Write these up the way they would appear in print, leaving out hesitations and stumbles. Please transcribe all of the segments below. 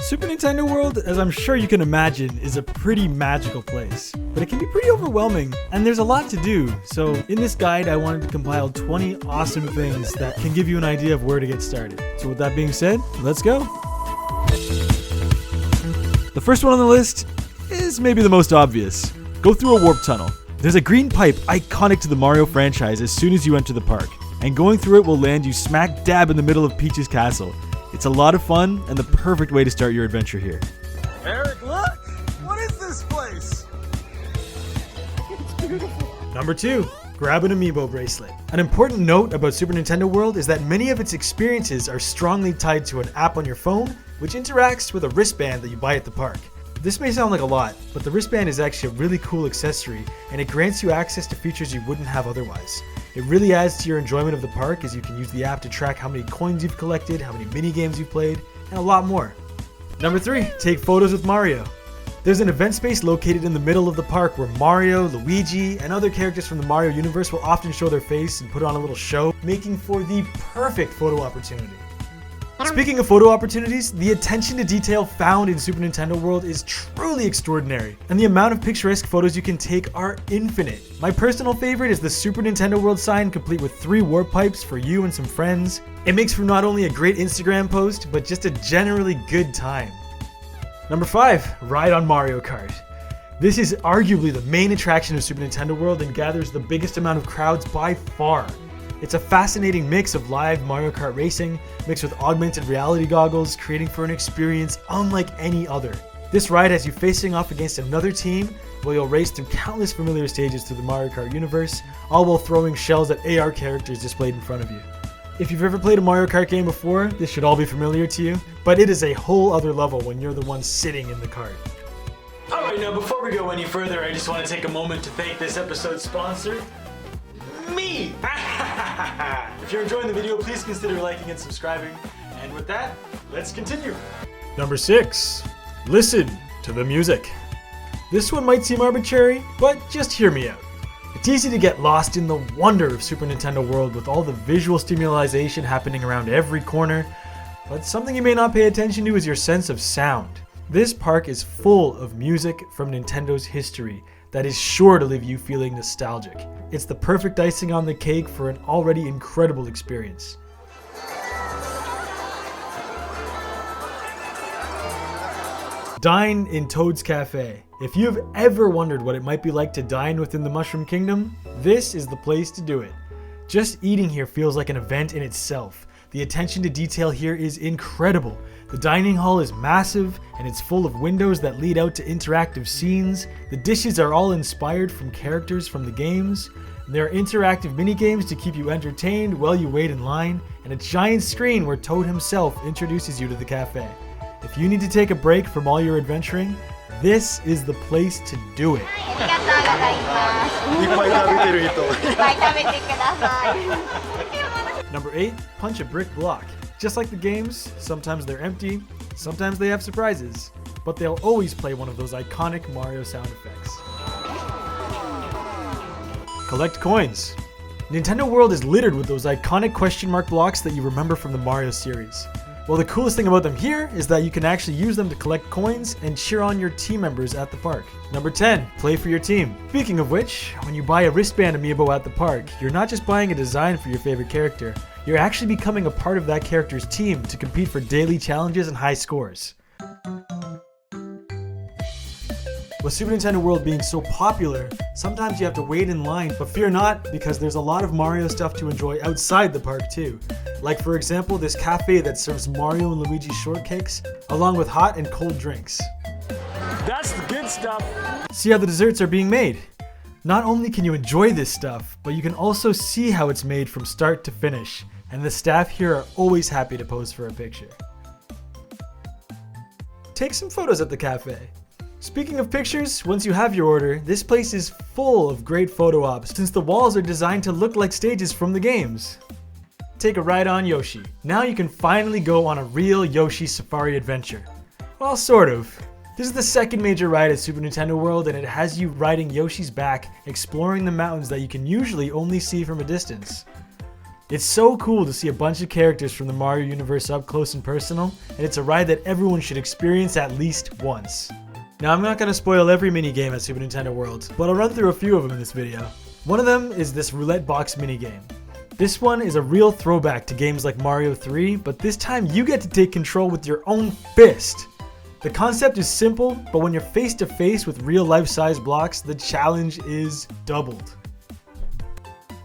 Super Nintendo World, as I'm sure you can imagine, is a pretty magical place, but it can be pretty overwhelming, and there's a lot to do. So in this guide, I wanted to compile 20 awesome things that can give you an idea of where to get started. So with that being said, let's go. The first one on the list is maybe the most obvious. Go through a warp tunnel. There's a green pipe iconic to the Mario franchise as soon as you enter the park, and going through it will land you smack dab in the middle of Peach's castle. It's a lot of fun and the perfect way to start your adventure here. Eric, look! What is this place? It's beautiful. Number 2, grab an amiibo bracelet. An important note about Super Nintendo World is that many of its experiences are strongly tied to an app on your phone, which interacts with a wristband that you buy at the park. This may sound like a lot, but the wristband is actually a really cool accessory, and it grants you access to features you wouldn't have otherwise. It really adds to your enjoyment of the park, as you can use the app to track how many coins you've collected, how many mini games you've played, and a lot more. Number 3, take photos with Mario. There's an event space located in the middle of the park where Mario, Luigi, and other characters from the Mario universe will often show their face and put on a little show, making for the perfect photo opportunity. Speaking of photo opportunities, the attention to detail found in Super Nintendo World is truly extraordinary, and the amount of picturesque photos you can take are infinite. My personal favorite is the Super Nintendo World sign, complete with 3 warp pipes for you and some friends. It makes for not only a great Instagram post, but just a generally good time. Number 5, ride on Mario Kart. This is arguably the main attraction of Super Nintendo World and gathers the biggest amount of crowds by far. It's a fascinating mix of live Mario Kart racing, mixed with augmented reality goggles, creating for an experience unlike any other. This ride has you facing off against another team, where you'll race through countless familiar stages through the Mario Kart universe, all while throwing shells at AR characters displayed in front of you. If you've ever played a Mario Kart game before, this should all be familiar to you, but it is a whole other level when you're the one sitting in the kart. Alright, now before we go any further, I just want to take a moment to thank this episode's sponsor, me! If you're enjoying the video, please consider liking and subscribing. And with that, let's continue. Number 6, listen to the music. This one might seem arbitrary, but just hear me out. It's easy to get lost in the wonder of Super Nintendo World with all the visual stimulation happening around every corner, but something you may not pay attention to is your sense of sound. This park is full of music from Nintendo's history that is sure to leave you feeling nostalgic. It's the perfect icing on the cake for an already incredible experience. Dine in Toad's Cafe. If you've ever wondered what it might be like to dine within the Mushroom Kingdom, this is the place to do it. Just eating here feels like an event in itself. The attention to detail here is incredible. The dining hall is massive, and it's full of windows that lead out to interactive scenes. The dishes are all inspired from characters from the games. There are interactive mini games to keep you entertained while you wait in line, and a giant screen where Toad himself introduces you to the cafe. If you need to take a break from all your adventuring, this is the place to do it. Number 8, punch a brick block. Just like the games, sometimes they're empty, sometimes they have surprises, but they'll always play one of those iconic Mario sound effects. Collect coins. Nintendo World is littered with those iconic question mark blocks that you remember from the Mario series. Well, the coolest thing about them here is that you can actually use them to collect coins and cheer on your team members at the park. Number 10, play for your team. Speaking of which, when you buy a wristband amiibo at the park, you're not just buying a design for your favorite character, you're actually becoming a part of that character's team to compete for daily challenges and high scores. With Super Nintendo World being so popular, sometimes you have to wait in line, but fear not, because there's a lot of Mario stuff to enjoy outside the park too. Like for example, this cafe that serves Mario and Luigi shortcakes, along with hot and cold drinks. That's the good stuff. See how the desserts are being made. Not only can you enjoy this stuff, but you can also see how it's made from start to finish, and the staff here are always happy to pose for a picture. Take some photos at the cafe. Speaking of pictures, once you have your order, this place is full of great photo ops since the walls are designed to look like stages from the games. Take a ride on Yoshi. Now you can finally go on a real Yoshi safari adventure. Well, sort of. This is the second major ride at Super Nintendo World, and it has you riding Yoshi's back, exploring the mountains that you can usually only see from a distance. It's so cool to see a bunch of characters from the Mario universe up close and personal, and it's a ride that everyone should experience at least once. Now, I'm not going to spoil every minigame at Super Nintendo World, but I'll run through a few of them in this video. One of them is this roulette box minigame. This one is a real throwback to games like Mario 3, but this time you get to take control with your own fist. The concept is simple, but when you're face to face with real life-size blocks, the challenge is doubled.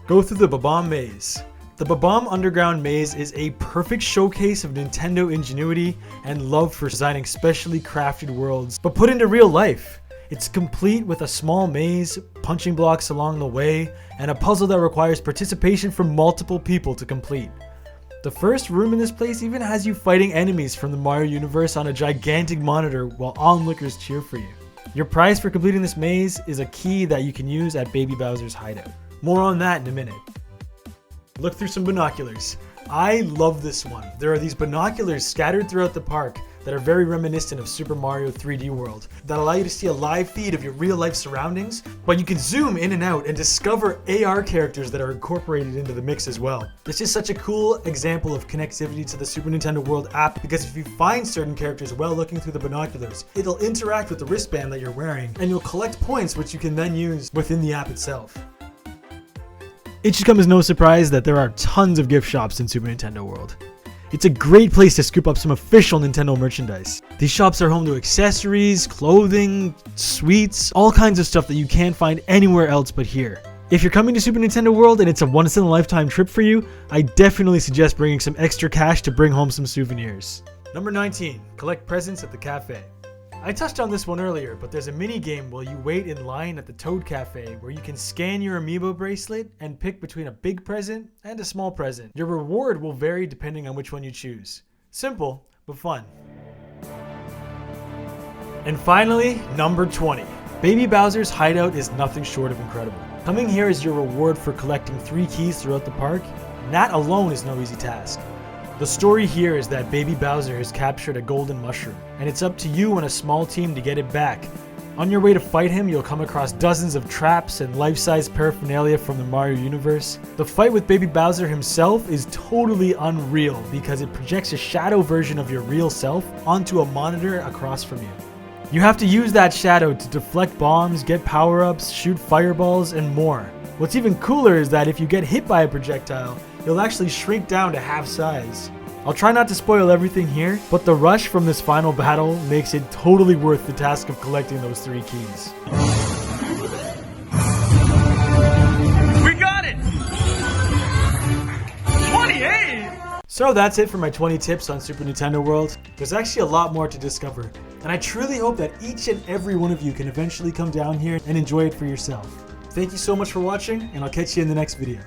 Go through the Bobomb maze. The Bobomb underground maze is a perfect showcase of Nintendo ingenuity and love for designing specially crafted worlds, but put into real life. It's complete with a small maze, punching blocks along the way, and a puzzle that requires participation from multiple people to complete. The first room in this place even has you fighting enemies from the Mario universe on a gigantic monitor while onlookers cheer for you. Your prize for completing this maze is a key that you can use at Baby Bowser's hideout. More on that in a minute. Look through some binoculars. I love this one. There are these binoculars scattered throughout the park that are very reminiscent of Super Mario 3D World that allow you to see a live feed of your real life surroundings, but you can zoom in and out and discover AR characters that are incorporated into the mix as well. This is such a cool example of connectivity to the Super Nintendo World app because if you find certain characters while looking through the binoculars, it'll interact with the wristband that you're wearing and you'll collect points which you can then use within the app itself. It should come as no surprise that there are tons of gift shops in Super Nintendo World. It's a great place to scoop up some official Nintendo merchandise. These shops are home to accessories, clothing, sweets, all kinds of stuff that you can't find anywhere else but here. If you're coming to Super Nintendo World and it's a once-in-a-lifetime trip for you, I definitely suggest bringing some extra cash to bring home some souvenirs. Number 19, collect presents at the cafe. I touched on this one earlier, but there's a mini game while you wait in line at the Toad Cafe where you can scan your amiibo bracelet and pick between a big present and a small present. Your reward will vary depending on which one you choose. Simple, but fun. And finally, number 20. Baby Bowser's hideout is nothing short of incredible. Coming here is your reward for collecting 3 keys throughout the park, and that alone is no easy task. The story here is that Baby Bowser has captured a golden mushroom, and it's up to you and a small team to get it back. On your way to fight him, you'll come across dozens of traps and life-size paraphernalia from the Mario universe. The fight with Baby Bowser himself is totally unreal because it projects a shadow version of your real self onto a monitor across from you. You have to use that shadow to deflect bombs, get power-ups, shoot fireballs, and more. What's even cooler is that if you get hit by a projectile, you'll actually shrink down to half size. I'll try not to spoil everything here, but the rush from this final battle makes it totally worth the task of collecting those 3 keys. We got it! 28! So that's it for my 20 tips on Super Nintendo World. There's actually a lot more to discover, and I truly hope that each and every one of you can eventually come down here and enjoy it for yourself. Thank you so much for watching, and I'll catch you in the next video.